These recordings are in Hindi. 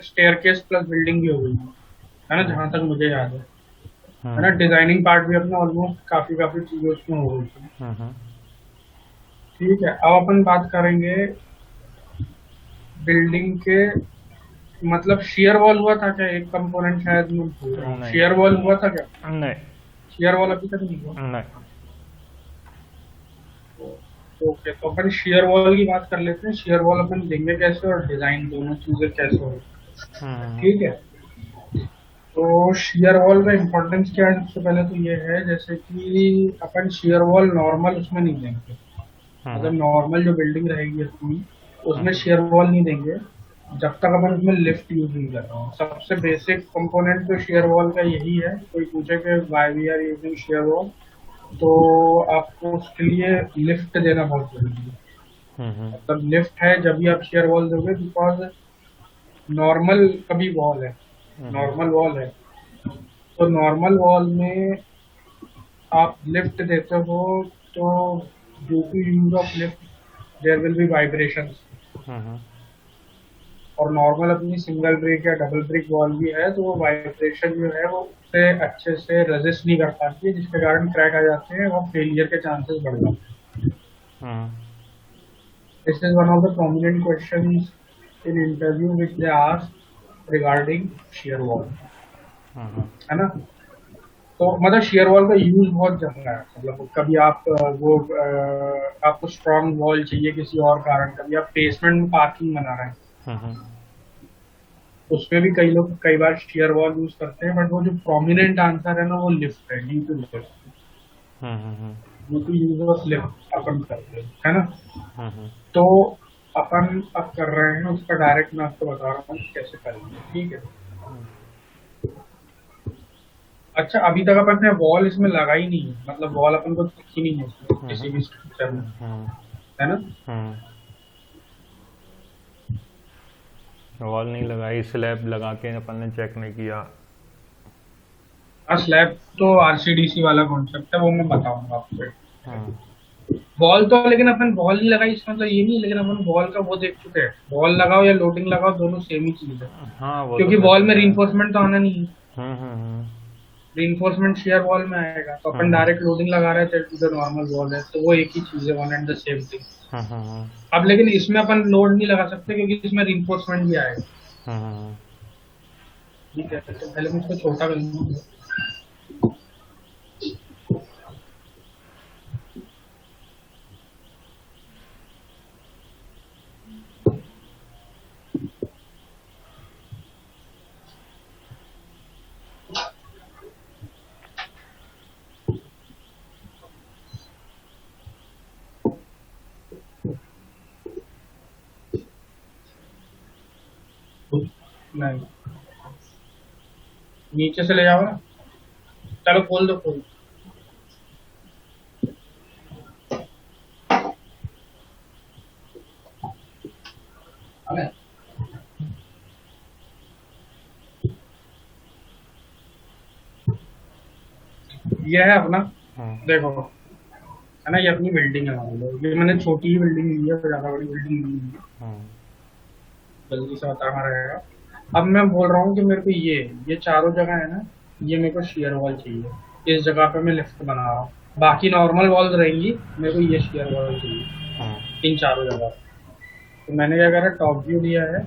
स्टेयरकेस प्लस बिल्डिंग भी हो गई है ना, जहां तक मुझे याद है ना। हम्म डिजाइनिंग पार्ट भी अपना ऑलमोस्ट काफी काफी चीजें उसमें हो गई थी। हम्म ठीक है, अब अपन बात करेंगे बिल्डिंग के, मतलब शेयर वॉल हुआ था क्या? एक कंपोनेंट शायद मैं भूल रहा हूँ, नहीं शेयर वॉल हुआ था क्या? नहीं शेयर वॉल अभी तक नहीं हुआ। नहीं। ओके, तो अपन शेयर वॉल की बात कर लेते हैं। शेयर वॉल अपन देंगे कैसे और डिजाइन दोनों चीजें कैसे होगी। हम्म ठीक है, तो शेयर वॉल का इम्पोर्टेंस क्या है? सबसे पहले तो ये है जैसे कि अपन शेयर वॉल नॉर्मल उसमें नहीं देंगे। मतलब हम्म नॉर्मल जो बिल्डिंग रहेगी अपनी, उसमें हम्म शेयर वॉल नहीं देंगे जब तक अपन उसमें लिफ्ट यूज नहीं कर रहे हो। सबसे बेसिक कंपोनेंट तो शेयर वॉल का यही है। कोई पूछे कि why we are using shear wall, तो आपको उसके लिए लिफ्ट देना बहुत जरूरी है। हम्म मतलब लिफ्ट है जब भी आप शेयर वॉल दोगे, बिकॉज नॉर्मल कभी वॉल है, हम्म नॉर्मल वॉल है, तो नॉर्मल वॉल में आप लिफ्ट देते हो, तो due to use of lift there will be vibration. Hmm और नॉर्मल अपनी सिंगल ब्रिक या डबल ब्रिक वॉल भी है, तो वो वाइब्रेशन जो है वो उसे अच्छे से रेजिस्ट नहीं कर पाती है, जिसके कारण क्रैक आ जाते हैं और फेलियर के चांसेस बढ़ जाते हैं। Hmm this is one of the prominent questions in interview which they ask regarding share wall, hmm है ना। तो मतलब शेयर वॉल का यूज बहुत ज्यादा है। मतलब कभी आप आपको स्ट्रॉन्ग वॉल चाहिए किसी और कारण, कभी आप बेसमेंट में पार्किंग बना रहे हैं, हम्म उसमें भी कई लोग कई बार शेयर वॉल यूज करते हैं, बट वो जो प्रोमिनेंट आंसर है ना, वो लिफ्ट है, due to lift, hmm due to use of lift अपन करते हैं, है ना। हम्म तो अपन अब कर रहे हैं उसका डायरेक्ट, मैं आपको बता रहा हूँ कि कैसे करेंगे। ठीक है, अच्छा अभी तक अपन ने वॉल इसमें लगा ही नहीं है, मतलब वॉल अपन को दिखी नहीं है इसमें किसी भी स्ट्रक्चर में, है ना। वॉल नहीं लगाई, स्लैब लगा के अपन ने चेक नहीं किया। हाँ, स्लैब तो आरसीडीसी वाला कॉन्सेप्ट है, वो मैं बताऊंगा आपको। हम्म बॉल तो लेकिन अपन बॉल नहीं लगाई इसका मतलब ये नहीं, लेकिन अपन बॉल का वो देख चुके हैं। बॉल लगाओ या लोडिंग लगाओ, दोनों सेम ही चीज है, हाँ वो तो क्योंकि फिर बॉल में पता है। रीइंफोर्समेंट तो आना नहीं है। हम्म रीइंफोर्समेंट शेयर वॉल में आएगा, तो अपन हम्म डायरेक्ट लोडिंग लगा रहे थे टू द नॉर्मल वॉल है, तो वो एक ही चीज है, one and the same thing. Hmm अब लेकिन इसमें अपन लोड नहीं लगा सकते क्योंकि इसमें रीइंफोर्समेंट भी आएगा। हम्म ठीक है, तो पहले मैं इसको छोटा कर लूंगा। नहीं, नीचे से ले जाओ ना। चलो खोल दो, खोल दो। ये है अपना, देखो, है ना, ये अपनी बिल्डिंग है। मान लो ये मैंने छोटी ही बिल्डिंग ली है, ज्यादा बड़ी बिल्डिंग नहीं ली है, जल्दी से बताना रहेगा। अब मैं बोल रहा हूँ कि मेरे को ये चारों जगह है ना, ये मेरे को शेयर वॉल चाहिए। इस जगह पे मैं लिफ्ट बना रहा हूँ, बाकी नॉर्मल वॉल्स रहेंगी, मेरे को ये शेयर वॉल चाहिए इन चारों जगह। तो मैंने क्या करा, टॉप व्यू लिया है,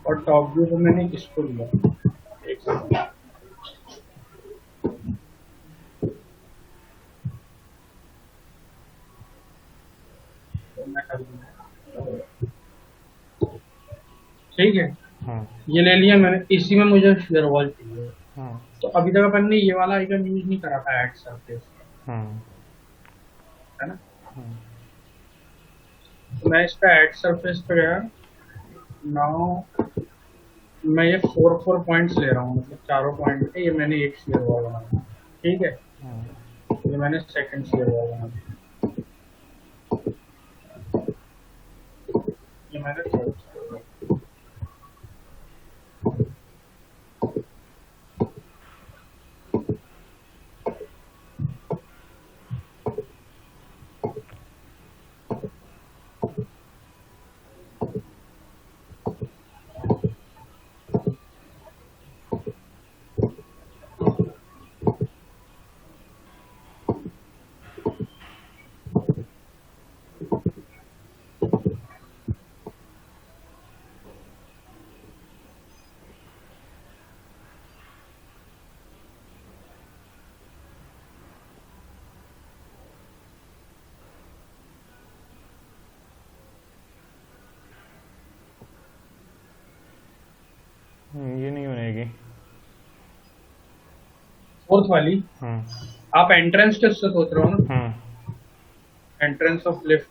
और टॉप व्यू पे मैंने इसको लिया। एक सेकंड, तो मैं कर दूंगा। ठीक है, ये ले लिया मैंने, इसी में मुझे शेयर वॉल चाहिए। तो अभी तक अपन ने ये वाला आइकन यूज नहीं करा था, एड सरफेस, है ना। तो मैं इसका एड सरफेस पे गया। नाउ मैं ये फोर फोर पॉइंट्स ले रहा हूँ, मतलब चारों पॉइंट पे ये मैंने एक शेयर वॉल बना। ठीक है, ये मैंने सेकंड शेयर वॉल बना, ये मैंने थर्ड शेयर वॉल। फोर्थ वाली हम्म आप एंट्रेंस के उससे सोच रहे हो ना, हम्म एंट्रेंस ऑफ लिफ्ट।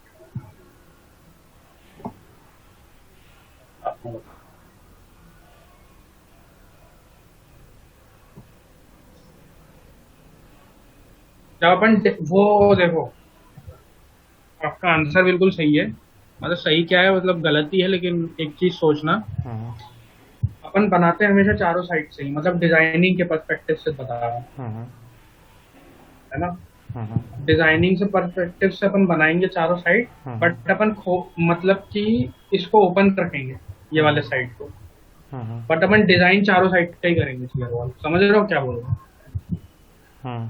जब अपन वो देखो, आपका आंसर बिल्कुल सही है। मतलब सही क्या है, मतलब गलती है, लेकिन एक चीज सोचना, हम्म अपन बनाते हैं हमेशा चारों साइड से ही, मतलब डिजाइनिंग के पर्सपेक्टिव से बता रहा हूँ, हम्म है ना। हम्म डिजाइनिंग से पर्सपेक्टिव से अपन बनाएंगे चारों साइड, हम्म बट अपन मतलब कि इसको ओपन रखेंगे ये वाले साइड को, हम्म बट अपन डिजाइन चारों साइड का ही करेंगे क्लियर वॉल। समझ रहे हो क्या बोल रहे हो? हम्म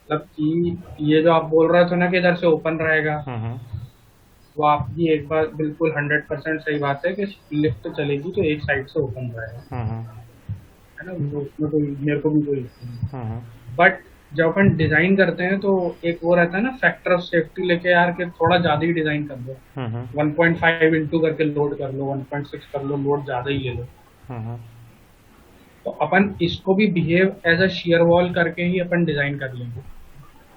मतलब कि ये जो आप बोल रहे थे ना कि इधर से ओपन रहेगा, हम्म वो आपकी एक बार बिल्कुल 100% सही बात है कि लिफ्ट चलेगी तो एक साइड से ओपन रहेगा, हम्म है ना। वो उसमें कोई, मेरे को भी कोई issue नहीं। हम्म बट जब अपन डिजाइन करते हैं तो एक वो रहता है ना फैक्टर ऑफ सेफ्टी लेके, यार कि थोड़ा ज्यादा ही डिजाइन कर दो, 1.5 इंटू करके लोड कर लो, 1.6 कर लो, लोड ज्यादा ही ले लो। तो अपन इसको भी behave as a shear wall करके ही अपन डिजाइन कर लेंगे।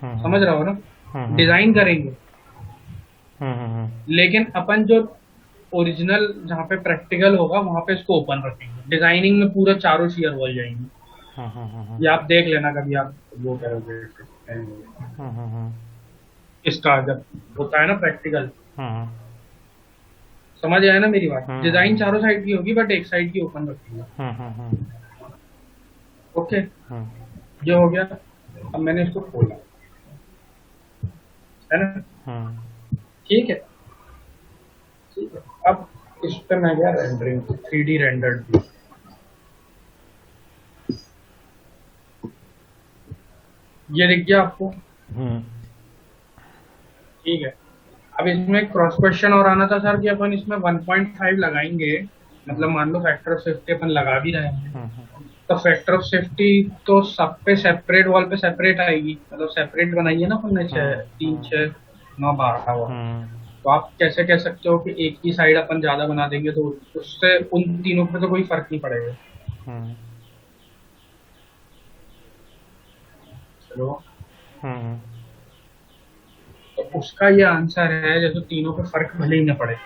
समझ रहे हो ना? डिजाइन करेंगे, लेकिन अपन जो ओरिजिनल जहाँ पे प्रैक्टिकल होगा वहां पे इसको ओपन रखेंगे, डिजाइनिंग में पूरा चारों शेयर वॉल जाएंगे। ये आप देख लेना कभी आप वो करोगे इसका, जब होता है ना प्रैक्टिकल। समझ आया ना मेरी बात? डिजाइन चारों साइड की होगी बट एक साइड की ओपन रखेंगे। ओके, ये हो गया। अब मैंने इसको खोला, है ना। ठीक है, ठीक है। अब इस पे मैं गया रेंडरिंग, 3D रेंडर्ड। ये दिख गया आपको? ठीक है। अब इसमें क्रॉस क्वेश्चन और आना था सर कि अपन इसमें 1.5 लगाएंगे, मतलब मान लो फैक्टर ऑफ सेफ्टी अपन लगा भी रहे हैं, तो फैक्टर ऑफ सेफ्टी तो सब पे सेपरेट, वॉल पे सेपरेट आएगी, मतलब सेपरेट बनाइए ना अपन ने, 3 6 9 12 वॉल। तो आप कैसे कह सकते हो कि एक ही साइड अपन ज्यादा बना देंगे तो उससे उन तीनों पे तो कोई फर्क नहीं पड़ेगा। चलो, तो उसका ये आंसर है, जैसे तीनों पे फर्क भले ही ना पड़े,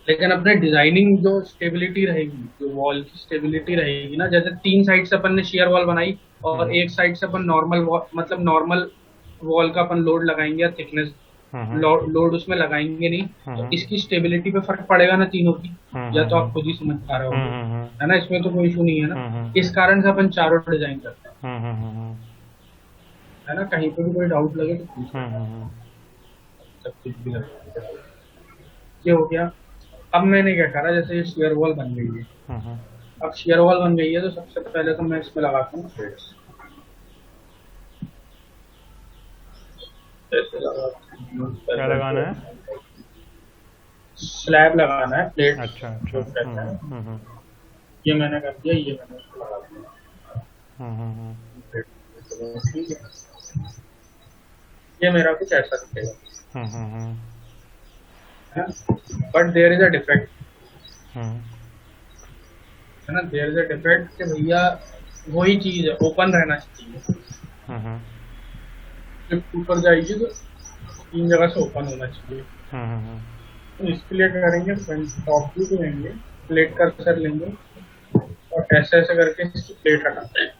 लेकिन अपने डिजाइनिंग जो स्टेबिलिटी रहेगी, जो वॉल की स्टेबिलिटी रहेगी ना, जैसे 3 साइड से अपन ने शेयर वॉल बनाई और एक साइड से अपन नॉर्मल वॉल, मतलब नॉर्मल वॉल का अपन लोड लगाएंगे या थिकनेस लोड उसमें लगाएंगे नहीं, तो इसकी स्टेबिलिटी पे फर्क पड़ेगा ना तीनों की। या तो आप खुद ही समझ पा रहे हो, है ना, इसमें तो कोई इशू नहीं है ना। इस कारण से अपन चारों डिजाइन करते हैं, है ना। कहीं पे भी कोई डाउट लगे तो पूछ सब कुछ भी लगे। ये हो गया। अब मैंने क्या करा, जैसे ये शेयर वॉल बन गई है, अब शेयर वॉल बन गई है तो सबसे पहले तो मैं इसमें लगाता हूँ थ्रेड्स। क्या लगाना है? स्लैब लगाना है, प्लेट। अच्छा जो कहते हैं, ये मैंने कर दिया, ये मैंने इसको लगा दिया। ठीक है, ये मेरा कुछ ऐसा दिखेगा, but there is a defect, है ना। देयर इज अ डिफेक्ट कि भैया वही चीज है, ओपन रहना चाहिए। जब ऊपर जाएगी तो 3 जगह से ओपन होना चाहिए। तो इसके लिए क्या करेंगे, फ्रंट टॉप व्यू पे लेंगे, प्लेट का कर्सर लेंगे और ऐसे ऐसे करके इसकी प्लेट हटाते हैं।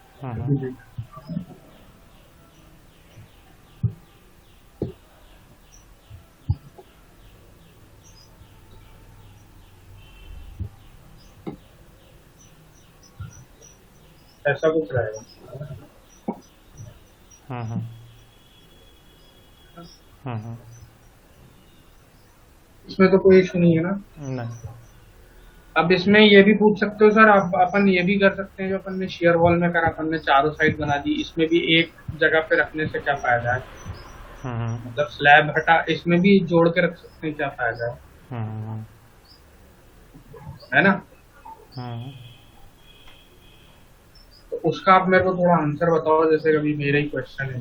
ऐसा कुछ रहेगा। इसमें तो कोई इशू नहीं है ना। नहीं। अब इसमें ये भी पूछ सकते हो सर आप, अपन ये भी कर सकते हैं जो अपन ने शेयर वॉल में करा, अपन ने चारों साइड बना दी, इसमें भी एक जगह पे रखने से क्या फायदा है। मतलब स्लैब हटा, इसमें भी जोड़ के रख सकते हैं, क्या फायदा है ना। तो उसका आप मेरे को थोड़ा आंसर बताओ, जैसे कभी मेरा ही क्वेश्चन है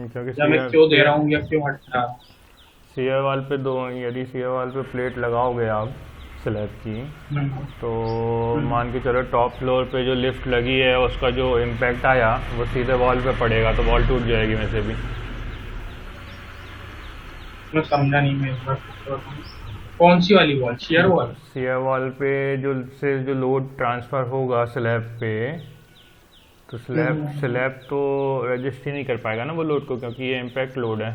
क्योंकि या मैं क्यों दे रहा हूँ या क्यों हटा। शेयर वॉल पे दो, यदि शेयर वॉल पे प्लेट लगाओगे आप स्लैब की। हम्म, तो हम्म, मान के चलो टॉप फ्लोर पे जो लिफ्ट लगी है उसका जो इम्पैक्ट आया वो सीधे वॉल पे पड़ेगा, तो वॉल टूट जाएगी वैसे भी। मैं समझा नहीं, मैं इस बार फिर से बताऊं। कौन सी वाली wall, share wall? Share wall पे जो लोड ट्रांसफ़र होगा स्लैब पे, तो स्लैब हम्म, स्लैब तो रजिस्ट ही नहीं कर पाएगा ना वो लोड को, क्योंकि ये इम्पैक्ट लोड है।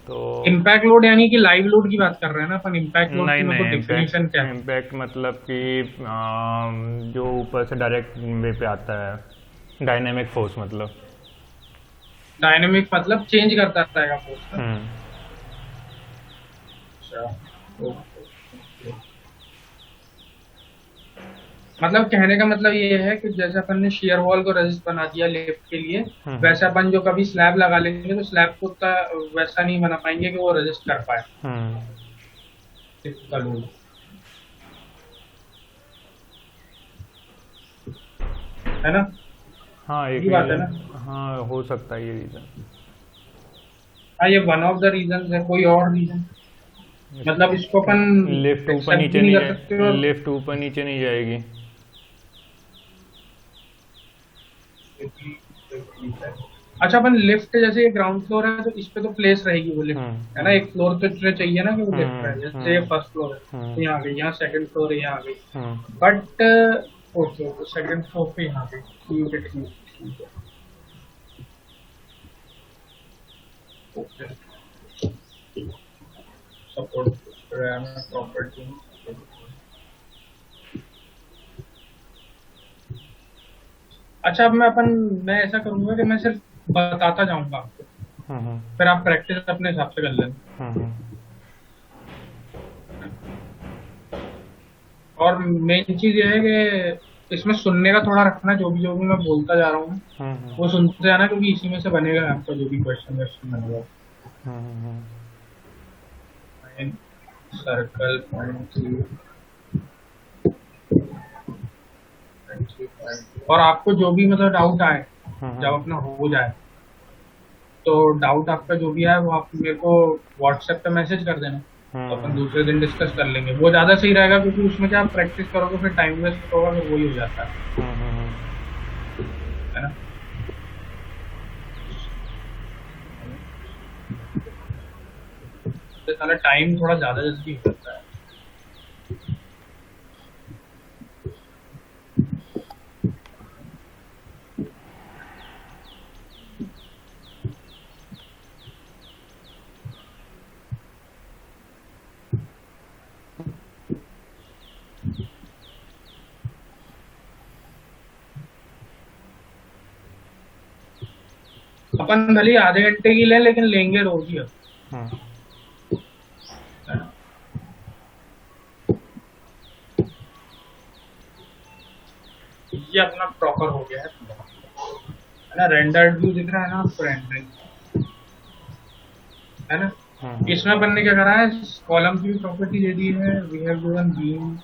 तो इम्पैक्ट लोड यानी कि लाइव लोड की बात कर रहे हैं ना अपन? इम्पैक्ट लोड नहीं की मेरे को नहीं, डेफिनेशन इम्पैक्ट क्या है? इम्पैक्ट मतलब कि जो ऊपर से डायरेक्ट वे पे आता है, डायनेमिक फोर्स मतलब। डायनेमिक मतलब चेंज करता रहेगा फोर्स ना? हम्म अच्छा, मतलब कहने का मतलब ये है कि जैसे अपन ने शेयर वॉल को रेजिस्ट बना दिया लिफ्ट के लिए, हम्म वैसे अपन जो कभी स्लैब लगा लेंगे तो स्लैब को उतना वैसा नहीं बना पाएंगे कि वो रेजिस्ट कर पाए हम्म लिफ्ट का लोड, है ना? हाँ, एक यही बात है रीज़न। ना? हाँ, हो सकता है ये रीज़न। हाँ, ये वन ऑफ द रीजन है, कोई और रीजन? मतलब इसको अपन लिफ्ट ऊपर एक्सेप्ट भी नीचे नहीं नहीं कर सकते? जाए, और लिफ्ट ऊपर नीचे नहीं जाएगी। अच्छा, अपन लिफ्ट जैसे ये ग्राउंड फ्लोर है तो इस पे तो प्लेस रहेगी वो लिफ्ट, है ना? हम्म एक फ्लोर तो इसमें चाहिए ना कि वो लिफ्ट रहे। जैसे ये हम्म फर्स्ट फ्लोर है तो हम्म यहाँ आ गई, यहाँ सेकंड फ्लोर है यहाँ आ गई। Hmm but okay okay, second floor पे यहाँ पे ठीक है, ठीक है, ठीक है, ओके। Support property. अच्छा, अब मैं ऐसा करूंगा कि मैं सिर्फ बताता जाऊंगा आपको, हम्म फिर आप प्रैक्टिस अपने हिसाब से कर लेना। हम्म और मेन चीज ये है कि इसमें सुनने का थोड़ा रखना, जो भी मैं बोलता जा रहा हूँ हम्म वो सुनते जाना, क्योंकि इसी में से बनेगा आपका जो भी क्वेश्चन वेश्चन बनेगा। हम्म सर्कल पॉइंट, और आपको जो भी मतलब डाउट आए जब अपना हो जाए, तो डाउट आपका जो भी आए वो आप मेरे को व्हाट्सएप पे मैसेज कर देना, तो अपन हम्म दूसरे दिन डिस्कस कर लेंगे। वो ज्यादा सही रहेगा, क्योंकि उसमें क्या आप प्रैक्टिस करोगे फिर टाइम वेस्ट होगा, फिर वही हो जाता है ना? तो साला टाइम थोड़ा ज्यादा जल्दी हो जाता है। अपन भले ही आधे घंटे की लें, लेकिन लेंगे रोज ही अब, हम्म है ना? ये अपना प्रॉपर हो गया है ना? रेंडर्ड व्यू दिख रहा है ना आपको? रेंडरिंग, है ना? इसमें अपन ने क्या करा है, कॉलम की भी प्रॉपर्टी दे दी है। We have given beam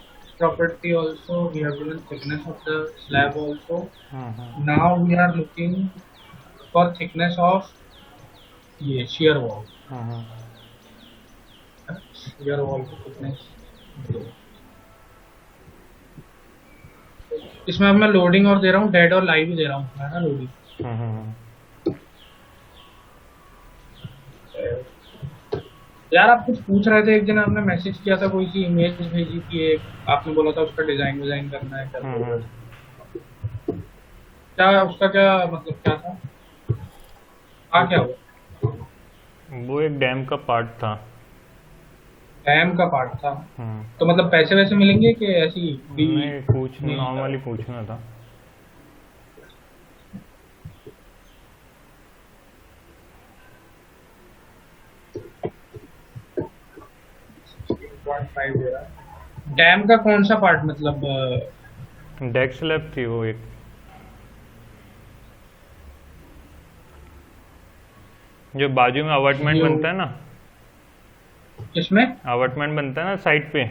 property also, we have given thickness of the slab also. Now we are looking for thickness of ये शेयर वॉल, शेयर वॉल की थिकनेस। इसमें अब मैं लोडिंग और दे रहा हूँ, डेड और लाइव भी दे रहा हूँ, है ना? लोडिंग, यार आप कुछ पूछ रहे थे, एक दिन आपने मैसेज किया था, कोई सी इमेज भेजी थी एक, आपने बोला था उसका डिजाइन डिजाइन करना है, क्या बोल रहे थे? क्या उसका क्या मतलब क्या था? क्या हुआ? वो एक डैम का पार्ट था। डैम का पार्ट था? हम्म तो मतलब पैसे वैसे मिलेंगे कि ऐसी फ्री? नहीं, पूछ नहीं नॉर्मली पूछना था। 16.5 दे रहा है। डैम का कौन सा पार्ट मतलब? डेक स्लैब थी वो एक, जो बाजू में अपार्टमेंट जो बनता है ना, इसमें? अपार्टमेंट बनता है ना साइड पे।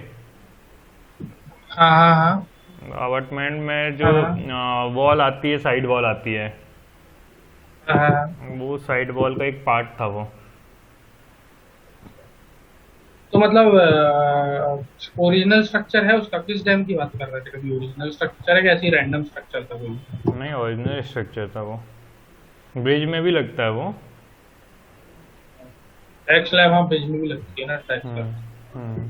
हाँ हाँ हाँ अपार्टमेंट में जो हाँ हाँ वॉल आती है, साइड वॉल आती है, हाँ, हाँ। वो साइड वॉल का एक पार्ट था वो। तो मतलब ओरिजिनल स्ट्रक्चर है उसका, किस डैम की बात कर रहे थे? कभी ओरिजिनल स्ट्रक्चर है कि ऐसी रैंडम स्ट्रक्चर था कोई? नहीं, ओरिजिनल स्ट्रक्चर था वो, ब्रिज में भी लगता है वो। टैक्स लैब, हाँ ब्रिज में भी लगती है ना टैक्स हम्म। लैब। हम्म।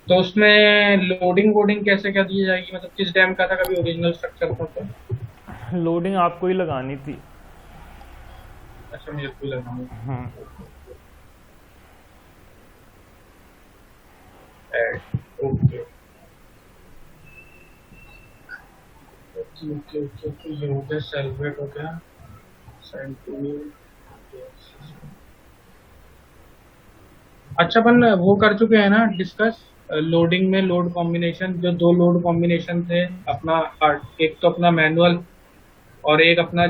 तो उसमें लोडिंग वोडिंग कैसे क्या दी जाएगी, मतलब किस डैम का था कभी ओरिजिनल स्ट्रक्चर था तो? लोडिंग आपको ही लगानी थी। अच्छा, मुझे कोई लगा नहीं। Hmm. Okay okay okay okay okay, ये हो गया, सेलिब्रेट हो गया। Send to you. अच्छा, अपन वो कर चुके हैं ना डिस्कस, लोडिंग में लोड कॉम्बिनेशन, जो दो लोड कॉम्बिनेशन थे अपना, एक तो अपना मैनुअल और एक अपना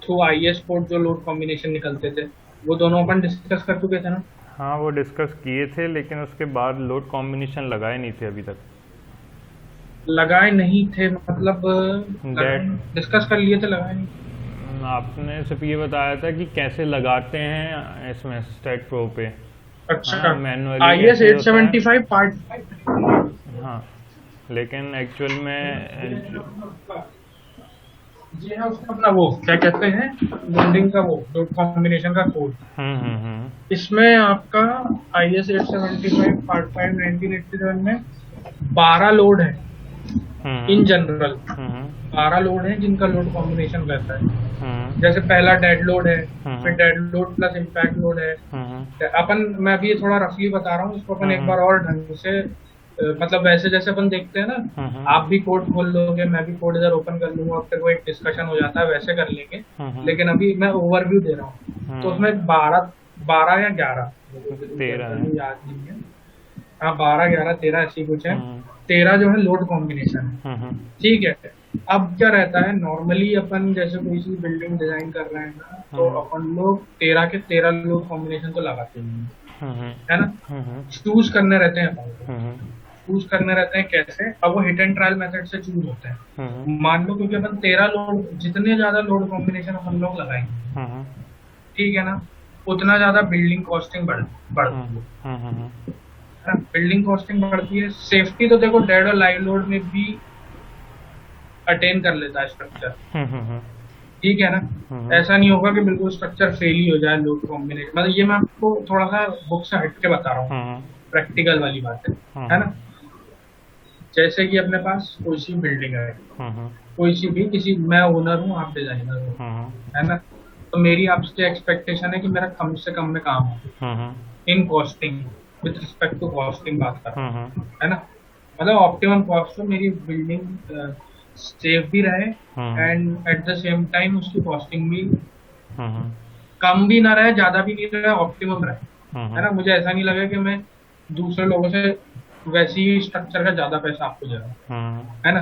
थ्रू आईएस पोर्ट जो लोड कॉम्बिनेशन निकलते थे, वो दोनों अपन डिस्कस कर चुके थे ना? हाँ, वो डिस्कस किए थे, लेकिन उसके बाद लोड कॉम्बिनेशन लगाए नहीं थे अभी तक। लगाए नहीं थे मतलब? डेट, डिस्कस कर लिए थे, लगाए नहीं? आपने सिर्फ ये बताया था कि कैसे लगाते हैं इसमें स्टेट प्रो पे। अच्छा, हाँ, मैनुअली आई एस कैसे एट होता है। Seventy five part. हाँ, लेकिन एक्चुअल में ये है उसका अपना वो क्या कहते हैं, लोडिंग का वो लोड कॉम्बिनेशन का कोड। हम्म। इसमें आपका आई एस 875 पार्ट 5 1987 में 12 लोड है इन जनरल। हम्म। 12 लोड है जिनका लोड कॉम्बिनेशन रहता है। हम्म। जैसे पहला डेड लोड है, फिर hmm. Dead load plus impact load है। हम्म। अपन, मैं भी थोड़ा रफली बता रहा हूँ इसको, अपन एक हम्म। बार और ढंग से मतलब वैसे जैसे अपन देखते हैं ना, हम्म। आप भी कोड खोल लोगे, मैं भी कोड इधर ओपन कर लूंगा, और फिर वो एक डिस्कशन हो जाता है, वैसे कर लेंगे। हम्म। लेकिन अभी मैं ओवरव्यू दे रहा हूँ। तो उसमें 12 12 या 11, 13 है। याद नहीं है, हाँ 12 11 13 ऐसी कुछ है। हम्म। 13 जो है लोड कॉम्बिनेशन है। हम्म। ठीक है। अब क्या रहता है, नॉर्मली अपन जैसे कोई सी बिल्डिंग डिजाइन कर रहे हैं ना, तो अपन लोग 13 के 13 लोड कॉम्बिनेशन तो लगाते हैं, है ना? चूज करने रहते हैं अपन, चूज करने रहते हैं कैसे? अब वो हिट एंड ट्रायल मेथड से चूज होते हैं। मान लो क्योंकि अपन 13 लोड, जितने ज्यादा लोड कॉम्बिनेशन अपन लोग लगाएंगे, ठीक है ना, उतना ज्यादा बिल्डिंग कॉस्टिंग बढ़ती है ना? बिल्डिंग कॉस्टिंग बढ़ती है। सेफ्टी तो देखो डेड और लाइव लोड में भी अटेन कर लेता है स्ट्रक्चर, ठीक है ना? ऐसा नहीं होगा कि बिल्कुल स्ट्रक्चर फेल ही हो जाए लोड कॉम्बिनेशन, मतलब ये मैं आपको थोड़ा सा बुक से हट के बता रहा हूँ, प्रैक्टिकल वाली बात है ना? जैसे कि अपने पास कोई सी बिल्डिंग है, कोई सी भी, किसी, मैं ओनर हूँ, आप डिजाइनर हो, है ना? तो मेरी आपसे एक्सपेक्टेशन है कि मेरा कम से कम में काम हो in costing, with respect to costing बात कर रहा हूँ, है ना? मतलब ऑप्टिमम कॉस्ट हो, मेरी बिल्डिंग सेफ भी रहे, and at the same time उसकी कॉस्टिंग भी कम भी ना रहे, ज्यादा भी नहीं रहे, ऑप्टिमम रहे, है ना? मुझे ऐसा नहीं लगे कि मैं दूसरे लोगों से वैसी ही स्ट्रक्चर का ज्यादा पैसा आपको दे रहा हूँ, है ना?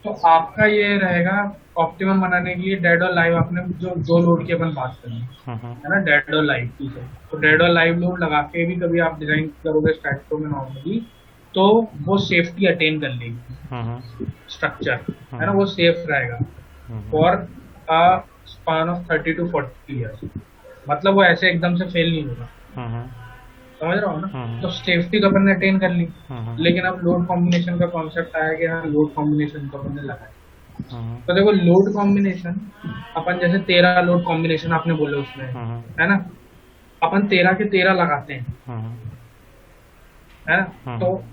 तो आपका ये रहेगा ऑप्टिमम बनाने के लिए, डेड और लाइव, आपने जो दो लोड की अपन बात करी है ना, डेड और लाइव की, तो डेड और लाइव लोड लगा के भी कभी आप डिजाइन करोगे स्ट्रक्चर में नॉर्मली, तो वो सेफ्टी अटेन कर लेगी स्ट्रक्चर, है ना? वो सेफ रहेगा for a span of 30 to 40 years, मतलब वो ऐसे एकदम से फेल नहीं होगा, समझ रहा हो ना? तो सेफ्टी तो अपन ने अटेन कर ली, लेकिन अब लोड कॉम्बिनेशन का कॉन्सेप्ट आया कि हाँ लोड कॉम्बिनेशन तो अपन ने लगाया। तो देखो लोड कॉम्बिनेशन, अपन जैसे 13 लोड कॉम्बिनेशन आपने बोले उसमें, है ना? अपन 13 के 13 लगाते हैं, है ना? तो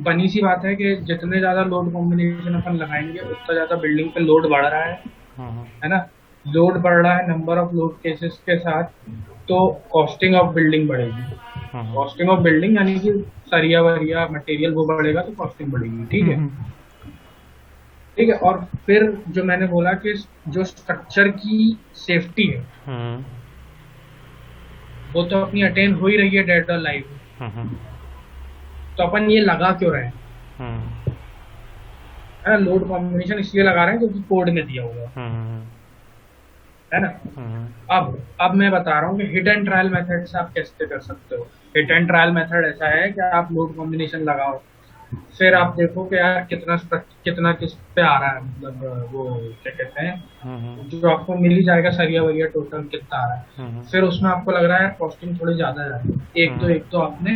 बनी सी बात है कि जितने ज्यादा लोड कॉम्बिनेशन अपन लगाएंगे, उतना ज्यादा बिल्डिंग पे लोड बढ़ रहा है ना? लोड बढ़ रहा है नंबर ऑफ लोड केसेस के साथ, तो कॉस्टिंग ऑफ बिल्डिंग बढ़ेगी। कॉस्टिंग ऑफ बिल्डिंग यानी कि सरिया वरिया मटेरियल वो बढ़ेगा, तो कॉस्टिंग बढ़ेगी, ठीक है? ठीक है। और फिर जो मैंने बोला कि जो स्ट्रक्चर की सेफ्टी है, वो तो अपनी अटेन हो ही रही है डेड और लाइव, तो अपन ये लगा क्यों रहे हैं? लोड कॉम्बिनेशन इसलिए लगा रहे हैं क्योंकि कोड में दिया हुआ है ना? अब मैं बता रहा हूँ कि हिट एंड ट्रायल मेथड से आप कैसे कर सकते हो। हिट एंड ट्रायल मेथड ऐसा है कि आप लोड कॉम्बिनेशन लगाओ, फिर आप देखो कि यार कितना किस पे आ रहा है, मतलब वो क्या कहते हैं, जो आपको मिल ही जाएगा सरिया वरिया टोटल कितना आ रहा है। फिर उसमें आपको लग रहा है कॉस्टिंग थोड़ी ज्यादा जा रही है, एक दो आपने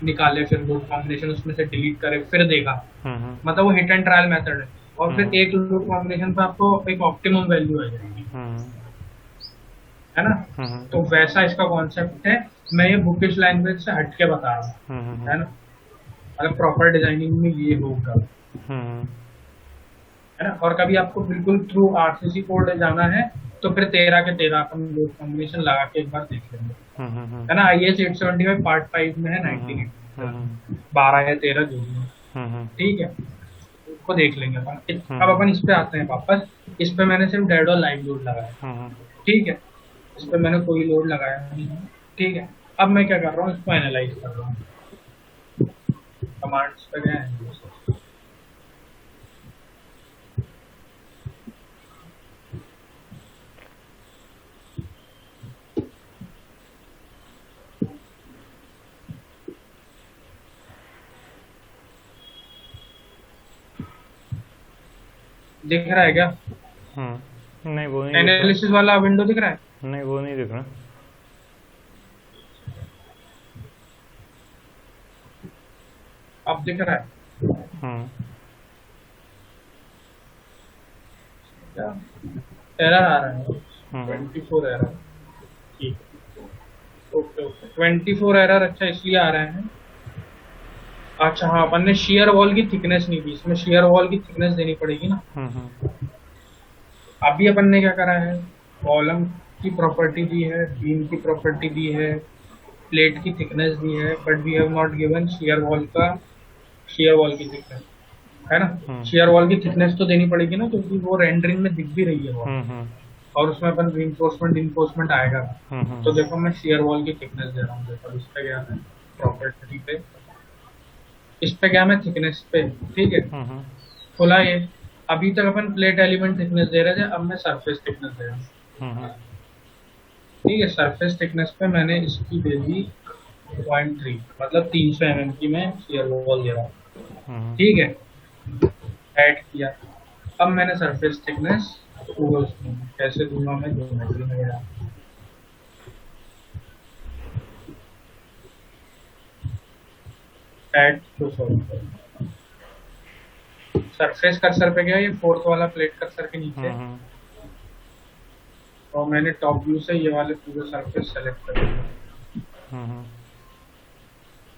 निकाले, फिर लोड कॉम्बिनेशन उसमें से डिलीट करे, फिर देखा, मतलब वो हिट एंड ट्रायल मेथड है। और फिर एक लोड कॉम्बिनेशन पे आपको एक ऑप्टिमम वैल्यू आ जाएगी, है ना। तो वैसा इसका कॉन्सेप्ट है। मैं ये बुकिश लैंग्वेज से हट के बता रहा हूँ, है ना। अगर प्रॉपर डिजाइनिंग में ये होगा, है ना। और कभी आपको बिल्कुल थ्रू आरसीसी कोड जाना है तो फिर 13 के 13 अपन लोड कॉम्बिनेशन लगा के एक बार देख लेंगे, है ना। IS 875 पार्ट 5 में है 1980, 12 या 13 जो भी है, ठीक है। उसको देख लेंगे अपन। अब अपन इस पे आते हैं वापस। इस पे मैंने सिर्फ डेड और लाइव लोड लगाया, ठीक है। इस पे मैंने कोई लोड लगाया नहीं है, ठीक है। अब मैं क्या कर रहा हूँ, इसको एनालाइज कर रहा हूँ। कमांड्स पे गए हैं, दिख रहा है क्या? नहीं वो नहीं दिख रहा। एनालिसिस वाला विंडो दिख रहा है? नहीं वो नहीं दिख रहा। अब दिख रहा है क्या? एरर आ रहा है, 24 एरर, ठीक है। ओके ओके, 24 एरर, अच्छा इसलिए आ रहे हैं। अच्छा हाँ, अपन ने शेयर वॉल की थिकनेस नहीं दी, इसमें शेयर वॉल की थिकनेस देनी पड़ेगी ना। अभी अपन ने क्या करा है, कॉलम की प्रॉपर्टी दी है, बीम की प्रॉपर्टी दी है, प्लेट की थिकनेस दी है, but we have not given shear wall की थिकनेस, है ना। शेयर वॉल की थिकनेस तो देनी पड़ेगी ना, क्योंकि वो रेंडरिंग में दिख भी रही है वॉल, और उसमें अपन रिइंफोर्समेंट आएगा। तो देखो मैं शेयर वॉल की थिकनेस दे रहा हूँ, देखो इस पे गया मैं प्रॉपर्टी पे, इस पे गया मैं थिकनेस पे, ठीक है। खुला ये। अभी तक अपन प्लेट एलिमेंट थिकनेस दे रहे थे, अब मैं सरफेस थिकनेस दे रहा हूँ, ठीक है। सरफेस थिकनेस पे मैंने इसकी दे दी 0.3, मतलब 300 mm की मैं शेयर वॉल दे रहा हूँ, ठीक है। ऐड किया। अब मैंने सरफेस थिकनेस कैसे दूंगा, मैं ज्योमेट्री में गया, ऐड टू सरफेस कर्सर पे गया, ये फोर्थ वाला प्लेट कर्सर के नीचे, और मैंने टॉप व्यू से ये वाले पूरे सरफेस सेलेक्ट कर दिया।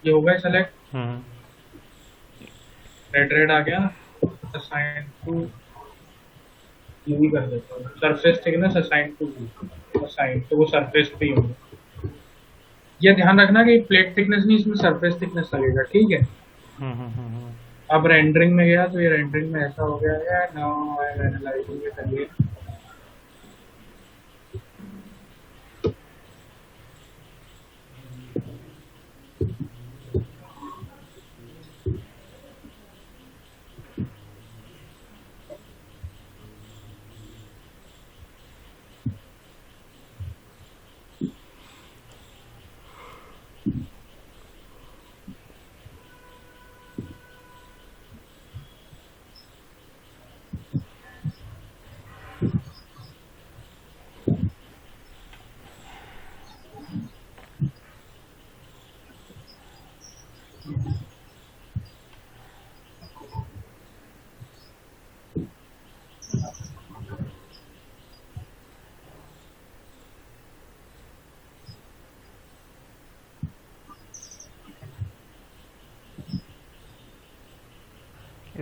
ये हो गया सेलेक्ट, रेड आ गया, असाइन टू यूवी कर देता हूँ, surface thickness assign to view, assign तो वो सरफेस पे ही होगा। ये ध्यान रखना कि प्लेट थिकनेस नहीं, इसमें सरफेस थिकनेस लगेगा, ठीक है। अब रेंडरिंग में गया तो ये रेंडरिंग में ऐसा हो गया है, now I am analysing it again.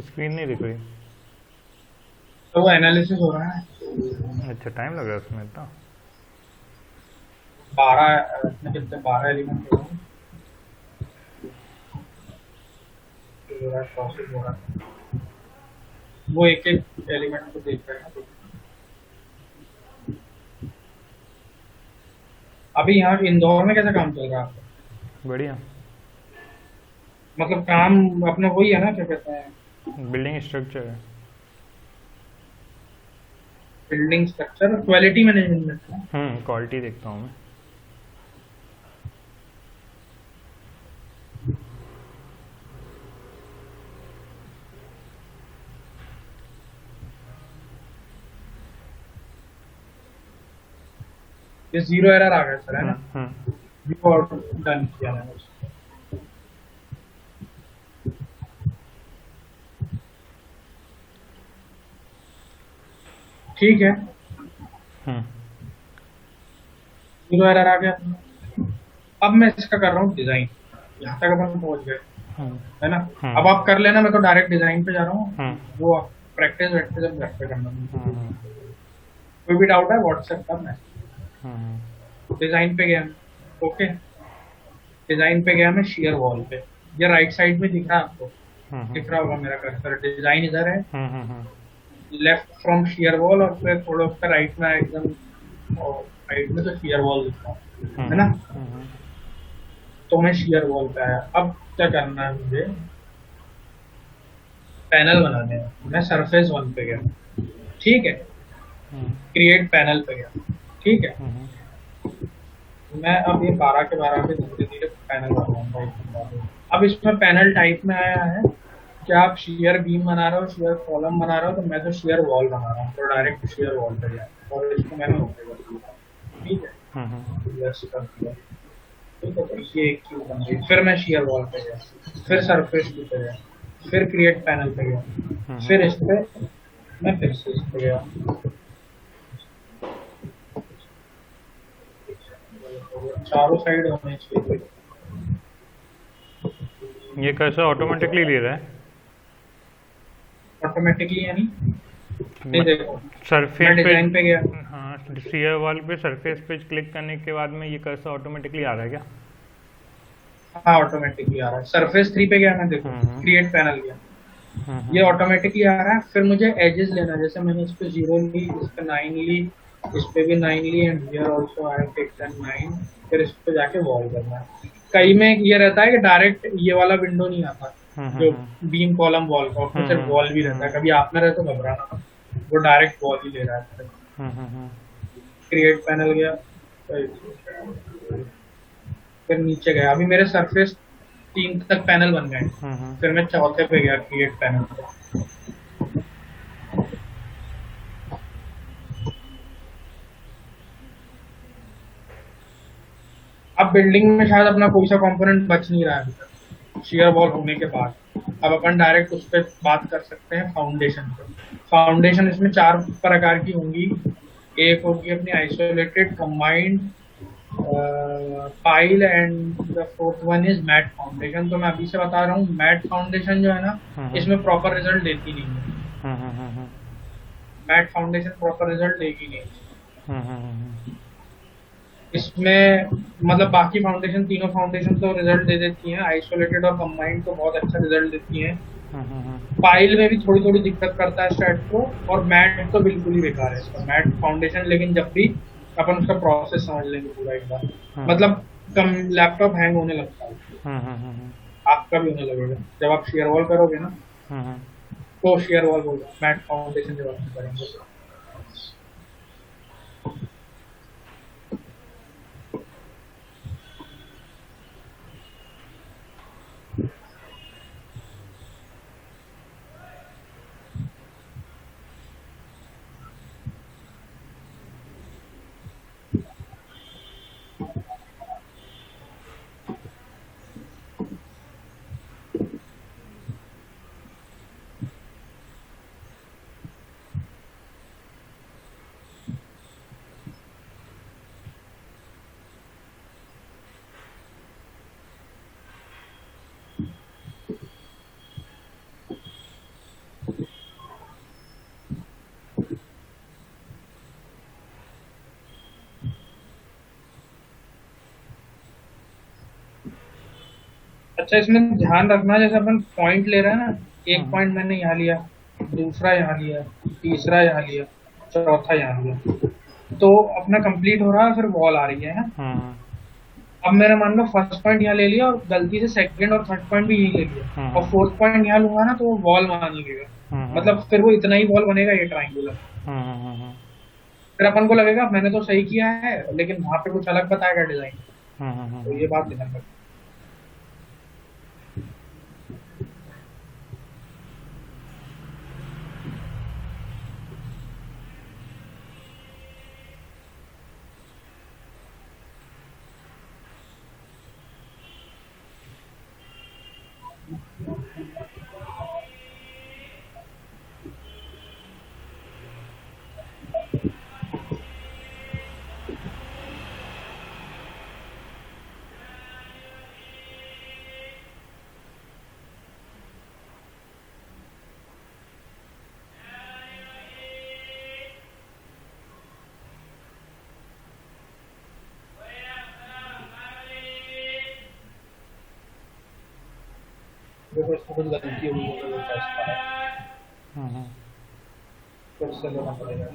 Screen नहीं दिख रही। तो वो एनालिसिस हो रहा है। अच्छा टाइम लग रहा है उसमें इतना। 12 एलिमेंट प्रोसेस हो रहा है, वो एक एक एलिमेंट को देख रहे हैं। अभी यहाँ इंदौर में कैसा काम चल रहा है आपका? बढ़िया। मतलब काम अपना वही है ना, क्या कहते हैं, बिल्डिंग स्ट्रक्चर है। Building structure, quality management. Quality देखता हूँ मैं। ये जीरो एरर आ गया सर, है ना? हम्म व्यू आउट डन किया मैंने उसको। ठीक है, हम्म जीरो एरर आ गया। अब मैं इसका कर रहा हूँ डिजाइन। यहाँ तक अपन पहुंच गए, हम्म है ना? हम्म अब आप कर लेना, मैं तो डायरेक्ट डिजाइन पे जा रहा हूँ। हम्म वो प्रैक्टिस वैक्टिस अब घर पे करना। हम्म कोई भी डाउट है व्हाट्सएप पर, मैं हम्म डिजाइन पे गया। ओके, डिजाइन पे गया मैं, शेयर वॉल पे। ये राइट साइड में दिख रहा है आपको? हम्म दिख रहा होगा मेरा कर्सर, डिजाइन इधर है, हम्म लेफ्ट फ्रॉम शेयर वॉल, और फिर थोड़ा उसका राइट में एकदम, और राइट में तो शेयर वॉल दिख रहा है ना? हम्म तो मैं शेयर वॉल पे आया। अब क्या करना है मुझे? पैनल बनाने हैं। मैं सरफेस वन पे गया, ठीक है, क्रिएट पैनल पे गया, ठीक है। मैं अब ये 12 के 12 पे धीरे धीरे पैनल बनाऊंगा। अब इसमें पैनल टाइप में आया है कि आप शेयर बीम बना रहे हो, शेयर कॉलम बना रहे हो, तो मैं तो शेयर वॉल बना रहा हूँ, तो डायरेक्ट शेयर वॉल पे गया और इसको मैंने ओके कर दिया, ठीक है। यस कर दिया, ठीक है। तो ये एक चीज बन गई। फिर मैं शेयर वॉल पे गया, फिर सरफेस पे गया, फिर क्रिएट पैनल पे गया, फिर इस पे मैं फिर से इस पे गया। चारों साइड होने चाहिए। ये कैसे ऑटोमेटिकली ले रहा है? ऑटोमेटिकली यानी? ये देखो, मैं सरफेस पे, डिजाइन पे गया। हाँ शेयर वॉल पे सरफेस पे क्लिक करने के बाद में ये कैसे ऑटोमेटिकली आ रहा है क्या? हाँ, ऑटोमेटिकली आ रहा है। सरफेस 3 पे गया मैं, देखो क्रिएट पैनल गया, ये ऑटोमेटिकली आ रहा है। फिर मुझे एजेस लेना है, जैसे मैंने इस पे 0 ली, इस पे 9 ली, इस पे भी 9 ली, and here also I have taken 9। फिर इस पे जाके वॉल करना है। कई में ये रहता है कि डायरेक्ट ये वाला विंडो नहीं आता, जो बीम कॉलम वॉल का, उसमें सिर्फ वॉल भी रहता है। कभी आप में रहे तो घबराना, वो डायरेक्ट वॉल ही ले रहा है। क्रिएट पैनल गया, फिर नीचे गया। अभी मेरे सरफेस 3 तक पैनल बन गए। फिर मैं चौथे पे गया, क्रिएट पैनल पे। अब बिल्डिंग में शायद अपना कोई सा कंपोनेंट बच नहीं रहा है अभी तक, शेयर वॉल होने के बाद। अब अपन डायरेक्ट उस पर बात कर सकते हैं, फाउंडेशन पे। फाउंडेशन इसमें 4 प्रकार की होंगी। एक होगी अपनी isolated, combined, pile, and the fourth one is matte foundation. तो मैं अभी से बता रहा हूँ, मैट फाउंडेशन जो है ना, इसमें प्रॉपर रिजल्ट देती नहीं है। मैट फाउंडेशन प्रॉपर रिजल्ट देगी नहीं इसमें। मतलब बाकी फाउंडेशन, तीनों फाउंडेशन तो रिजल्ट दे देती हैं, आइसोलेटेड और कंबाइंड तो बहुत अच्छा रिजल्ट देती हैं। पाइल में भी थोड़ी थोड़ी दिक्कत करता है स्टैट को, और मैट तो बिल्कुल ही बेकार है इसका, मैट फाउंडेशन। लेकिन जब भी अपन उसका प्रोसेस समझ लेंगे पूरा एक बार, मतलब कम लैपटॉप हैंग होने लगता है, आपका भी होने लगेगा जब आप शेयर वॉल करोगे ना। तो शेयर वॉल बोलो, मैट फाउंडेशन जब आप करेंगे। अच्छा, इसमें ध्यान रखना, जैसे अपन पॉइंट ले रहे हैं ना, एक पॉइंट मैंने यहाँ लिया, दूसरा यहाँ लिया, तीसरा यहाँ लिया, चौथा यहाँ लिया, तो अपना कंप्लीट हो रहा है, फिर वॉल आ रही है। अब मैंने मान लो फर्स्ट पॉइंट यहाँ ले लिया, और गलती से सेकंड और थर्ड पॉइंट भी यही ले लिया, और फोर्थ पॉइंट यहाँ लूंगा ना, तो वो वॉल मान लेगा। मतलब फिर वो इतना ही वॉल बनेगा, ये ट्राइंगुलर। फिर अपन को लगेगा मैंने तो सही किया है, लेकिन वहां पे कुछ अलग बताएगा डिजाइन। तो ये बात ध्यान रखना। देखो इसमें कुछ गलती हुई है तो टेस्ट करा, हम्म, फिर से लेना पड़ेगा।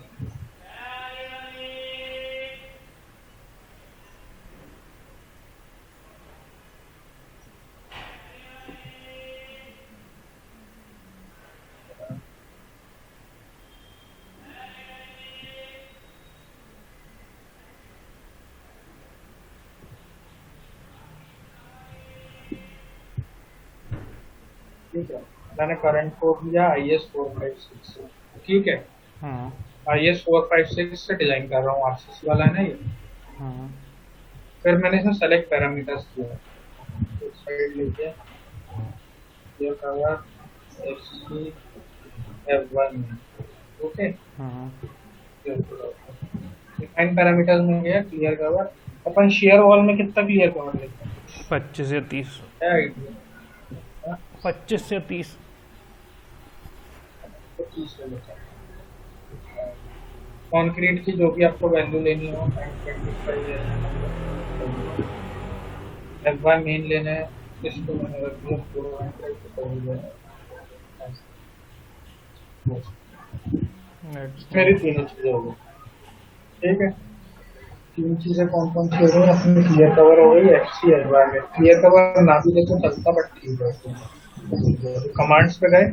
ठीक है, मैंने करंट कोड दिया IS456, ठीक है। हम्म, IS456 से डिजाइन कर रहा हूँ, RCC वाला है ना ये। हम्म, फिर मैंने इसमें सेलेक्ट पैरामीटर्स किया, तो साइड लेके ये कवर FC F1, ओके। हम्म। डिफाइन पैरामीटर्स में गया क्लियर कवर। अपन शेयर वॉल में कितना क्लियर कवर लेते हैं, 25 या 30। क्या आइडिया? 25 या 30। 25 ले लेते हैं। कंक्रीट की जो भी आपको वैल्यू लेनी हो, 25 F1 मेन लेना है, इसको मैंने रख दिया 4.5 मेरी तीनों चीजें हो गई, ठीक है। तीन चीजें कौन कौन सी हो गई अपनी? क्लियर कवर हो गई, FC एनवायरमेंट। क्लियर कवर ना भी देखो चलता, बट ठीक है। कमांड्स पे गए,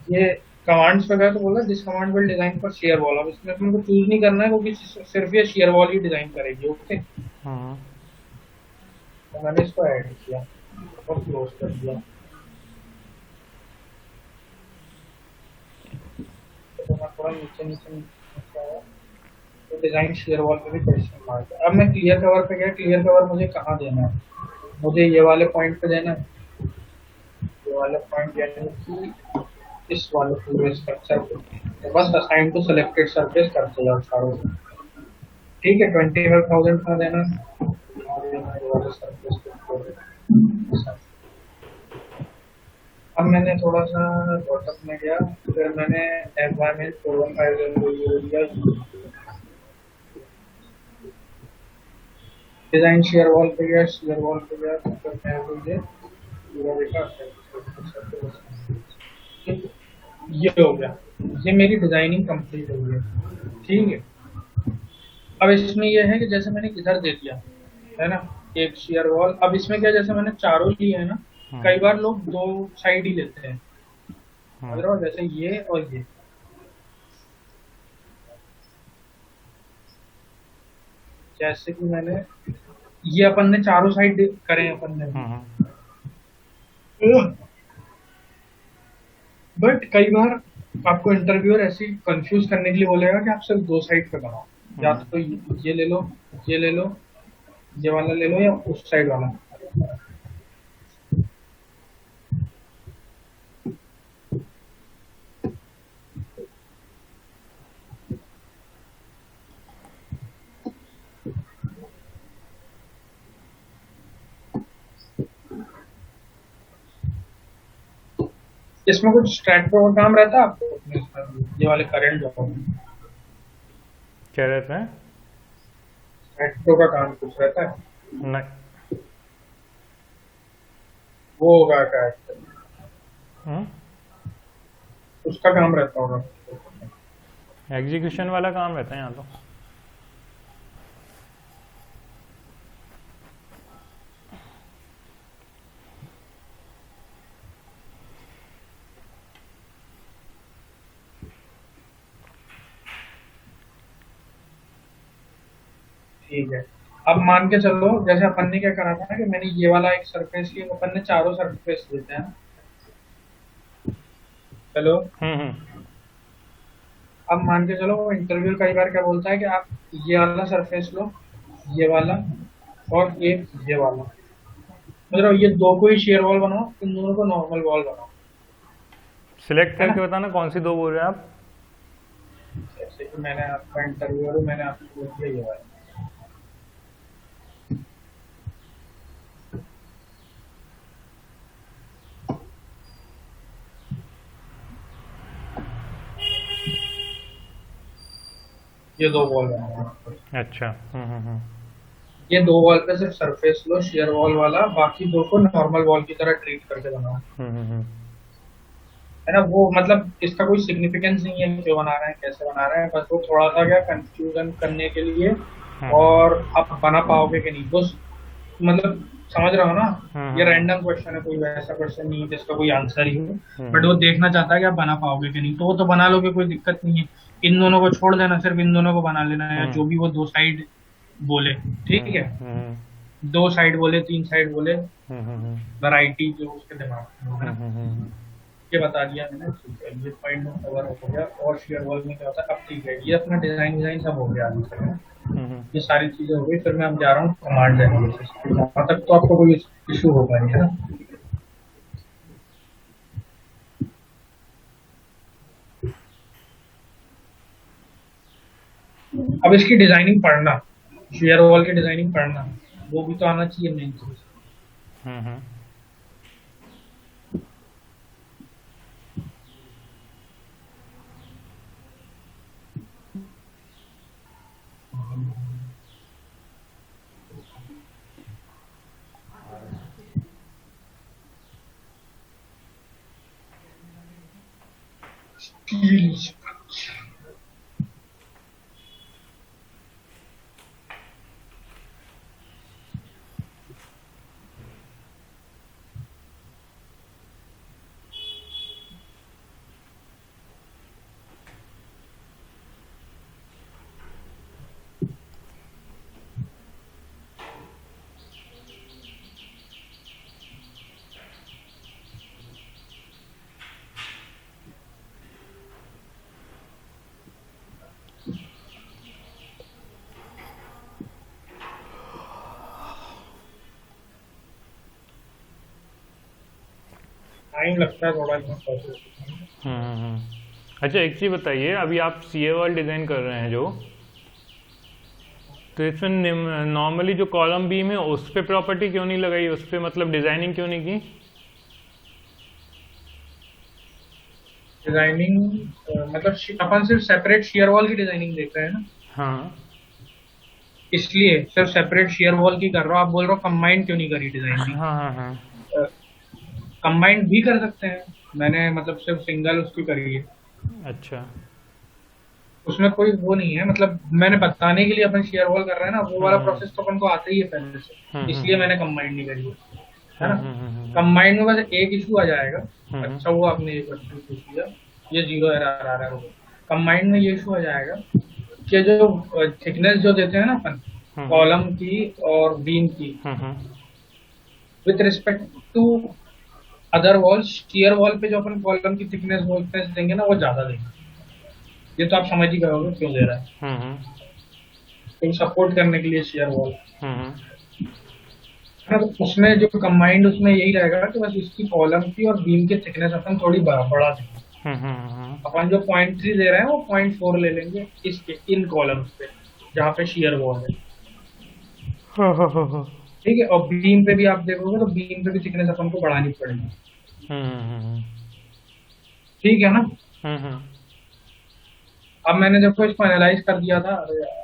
ये कमांड्स पे गए तो बोला this command will design for share wall. अब इसमें तुमको चूज नहीं करना है क्योंकि सिर्फ ये शेयर वॉल ही डिजाइन करेगी, ओके। हम्म, तो मैंने इसको ऐड किया और क्लोज कर दिया। तो मैं थोड़ा नीचे नीचे तो डिजाइन शेयर वॉल पे भी क्वेश्चन मार्क है। अब मैं क्लियर कवर पे गया, क्लियर कवर मुझे कहाँ देना है? मुझे ये वाले पॉइंट पे देना है, ये वाले पॉइंट यानी कि इस वाले पूरे स्ट्रक्चर पे। तो बस असाइन टू सिलेक्टेड सरफेस करते जाओ सारों को, ठीक है। 25,000 का देना और ये वाले सरफेस पे। अब मैंने थोड़ा सा बॉटम में गया, फिर मैंने एनवायरमेंट 415 दिया। डिजाइन शेयर वॉल पे गया, शेयर वॉल पे गया, फिर मैं मुझे पूरा देखा, ठीक है। ये हो गया, ये मेरी डिजाइनिंग कंप्लीट हो गई, ठीक है। अब इसमें ये है कि जैसे मैंने इधर दे दिया है ना एक शेयर वॉल, अब इसमें क्या, जैसे मैंने चारों लिए है ना, कई बार लोग दो साइड ही लेते हैं, समझ, जैसे ये और ये। जैसे कि मैंने ये अपन ने चारों साइड करे हैं अपन ने, बट कई बार आपको इंटरव्यूअर ऐसे कंफ्यूज करने के लिए बोलेगा कि आप सिर्फ दो साइड पे बनाओ, या तो ये ले लो, ये ले लो, ये वाला ले लो, या उस साइड वाला। इसमें कुछ स्ट्रैट का काम रहता है आपको, ये वाले करंट जो क्या रहता है? स्ट्रैट का काम कुछ रहता है? नहीं। वो होगा क्या उसका काम रहता होगा? एग्जीक्यूशन वाला काम रहता है यहाँ तो। ठीक है। अब मान के चलो, जैसे अपन ने क्या करा था ना कि मैंने ये वाला एक सरफेस लिया, अपन ने चारों सरफेस लेते हैं। चलो, अब मान के चलो वो इंटरव्यू कई बार क्या बोलता है कि आप ये वाला सरफेस लो, ये वाला और ये वाला। समझ रहे हो, ये दो को ही शेयर वॉल बनाओ, इन दोनों को नॉर्मल वॉल बनाओ, सिलेक्ट है ना। करके बताना कौन सी दो बोल रहे हैं आप। जैसे कि मैंने आपका इंटरव्यू, मैंने आपको बोल दिया ये वाला, ये दो वॉल बनाओ। अच्छा। ये दो वॉल पे सिर्फ सरफेस लो शेयर वॉल वाला, बाकी दो को नॉर्मल वॉल की तरह ट्रीट करके बनाओ, हम्म। है ना। वो मतलब इसका कोई सिग्निफिकेंस नहीं है क्यों बना रहे हैं कैसे बना रहे हैं, बस वो थोड़ा सा क्या कंफ्यूजन करने के लिए। हम्म। और आप बना पाओगे कि नहीं, बस मतलब समझ रहे हो ना। ये हम्म। रैंडम क्वेश्चन है, कोई वैसा क्वेश्चन नहीं है जिसका कोई आंसर ही हो, बट वो हम्म। देखना चाहता है कि आप बना पाओगे कि नहीं, तो वो तो बना लोगे, कोई दिक्कत नहीं है। इन दोनों को छोड़ देना, सिर्फ इन दोनों को बना लेना है, या हम्म। जो भी वो दो साइड बोले, ठीक है। हम्म। दो साइड बोले, तीन साइड बोले, हम्म। वैरायटी जो उसके दिमाग में हो, है ना। हम्म। ये बता दिया मैंने, ठीक है, ये पॉइंट कवर हो गया। और शेयर वॉल में क्या होता है, अब ठीक है, ये अपना डिजाइन डिजाइन सब हो गया अभी तक, है ना। ये सारी चीजें हो गई, फिर मैं अब जा रहा हूँ कमांड एनालिसिस, वहां तक तो आपको कोई इशू होगा नहीं, है ना। अब इसकी डिजाइनिंग पढ़ना, शेयर वॉल की डिजाइनिंग पढ़ना, वो भी तो आना चाहिए मेन चीज। हम्म। टाइम लगता है थोड़ा इसमें प्रोसेस। हम्म। अच्छा, एक चीज़ बताइए, अभी आप सी ए वाल डिज़ाइन कर रहे हैं जो, तो इसमें नॉर्मली जो कॉलम बीम है उस पे प्रॉपर्टी क्यों नहीं लगाई, उस पे मतलब डिज़ाइनिंग क्यों नहीं की। डिजाइनिंग मतलब अपन सिर्फ सेपरेट शेयर वॉल की डिजाइनिंग देख रहे हैं ना, हाँ। इसलिए सिर्फ सेपरेट शेयर वॉल की कर रहा हूँ। आप बोल रहे हो कंबाइंड क्यों नहीं करी डिजाइनिंग, हाँ हाँ हाँ। कंबाइंड भी कर सकते हैं, मैंने मतलब सिर्फ सिंगल उसकी करी है, अच्छा। उसमें कोई वो नहीं है। मतलब मैंने बताने के लिए अपन शेयर वॉल कर रहे हैं ना, वो वाला हम्म। प्रोसेस तो अपन को आता ही है पहले से, इसलिए हम्म। मैंने कंबाइंड नहीं करी है ना। हम्म। कंबाइंड में बस एक इशू आ जाएगा। हम्म। अच्छा वो आपने एक क्वेश्चन पूछ लिया, ये जीरो एरर आ रहा है। कंबाइंड में ये इशू आ जाएगा कि जो थिकनेस जो देते हैं ना अपन हम्म। कॉलम की और बीम की, hmm. With respect to other wall, share wall पे जो अपन कॉलम की थिकनेस देंगे ना, वो ज्यादा देंगे। ये तो आप समझ ही गए क्यों दे रहा है, हम्म। तो सपोर्ट करने के लिए शेयर वॉल, हम्म। है ना। तो उसमें जो कंबाइंड उसमें यही रहेगा कि बस इसकी कॉलम की और बीम की थिकनेस अपन थोड़ी बढ़ा देंगे। अपन जो 0.3 दे रहे हैं वो 0.4 ले लेंगे इसके इन कॉलम्स पे जहाँ पे शेयर वॉल है, हम्म। ठीक है। और बीम पे भी आप देखोगे तो बीम पे भी थिकनेस अपन को बढ़ानी पड़ेगी, ठीक है ना। अब मैंने देखो इसको एनालाइज कर दिया था, अरे यार,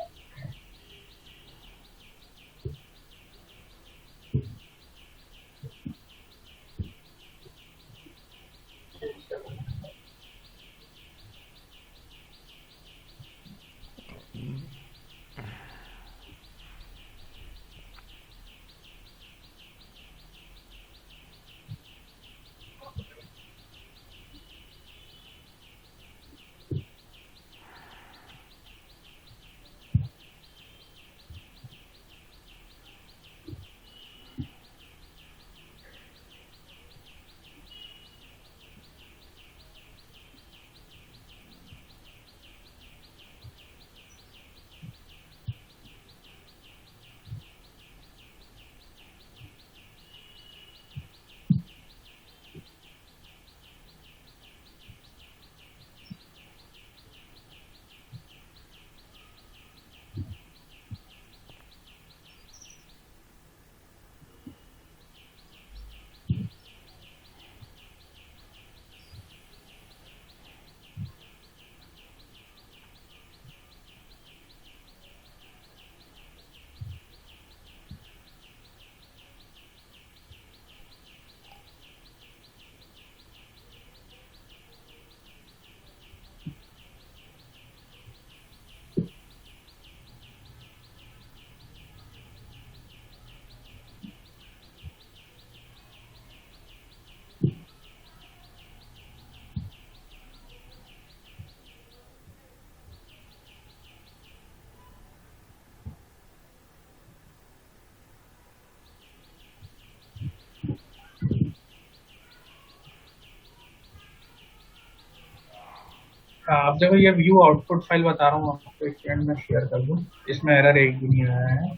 हाँ, अब देखो ये व्यू आउटपुट फाइल बता रहा हूँ आपको, एक सेकंड में शेयर कर दूँ। इसमें एरर एक भी नहीं आया है,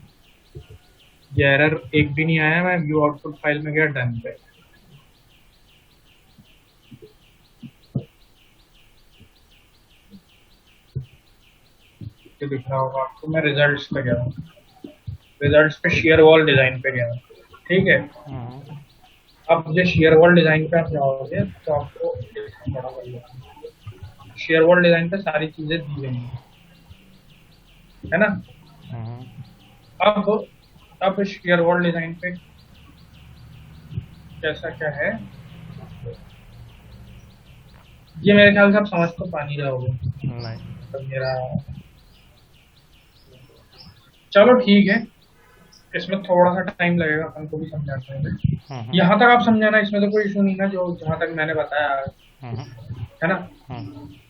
ये एरर एक भी नहीं आया है। मैं व्यू आउटपुट फाइल में गया, डन पे, ये दिख रहा होगा आपको। मैं रिजल्ट्स पे गया हूँ, रिजल्ट्स पे शेयर वॉल डिजाइन पे गया हूँ, ठीक है। अब जो शेयर वॉल डिजाइन पे आप जाओगे तो आपको देखना बड़ा बढ़िया, शेयर वॉल डिजाइन पे सारी चीजें दी गई हैं, है ना। अब शेयर वॉल डिजाइन पे कैसा क्या है, ये मेरे ख्याल से आप समझ तो पा नहीं रहे होगे। नहीं। तो मेरा, चलो ठीक है, इसमें थोड़ा सा टाइम लगेगा अपन को भी समझाने में। यहाँ तक आप समझाना, इसमें तो कोई इशू नहीं ना, जो जहाँ तक मैंने बताया, है ना,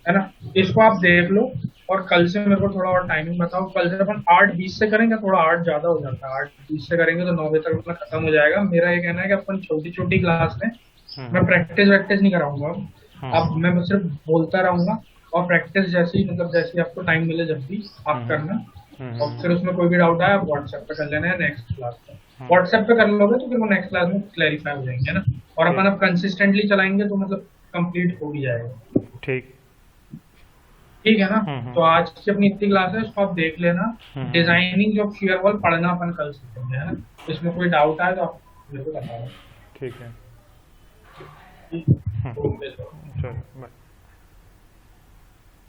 है ना। इसको आप देख लो, और कल से मेरे को थोड़ा और टाइमिंग बताओ। कल से अपन 8:20 से करेंगे, थोड़ा 8 ज्यादा हो जाता है, 8:20 से करेंगे तो 9 बजे तक अपना खत्म हो जाएगा। मेरा ये कहना है कि अपन छोटी छोटी क्लास में, मैं प्रैक्टिस वैक्टिस नहीं कराऊंगा अब मैं सिर्फ बोलता रहूंगा, और प्रैक्टिस जैसे ही, मतलब जैसे ही आपको टाइम मिले जब भी आप करना। और फिर उसमें कोई भी डाउट आया आप व्हाट्सएप पे कर लेना है नेक्स्ट क्लास में। व्हाट्सएप पे कर लोगे तो फिर वो नेक्स्ट क्लास में क्लैरिफाई हो जाएंगे, है ना। और अपन अब कंसिस्टेंटली चलाएंगे तो मतलब कंप्लीट हो भी जाएगा। ठीक ठीक है ना। तो आज की अपनी इतनी क्लास है, इसको आप देख लेना। डिजाइनिंग जो शेयर वॉल पढ़ना अपन कल सीखेंगे, है ना। इसमें कोई डाउट आए तो आप मेरे को बताओ। ठीक है। ठीक है। Okay sir. चलो बाय।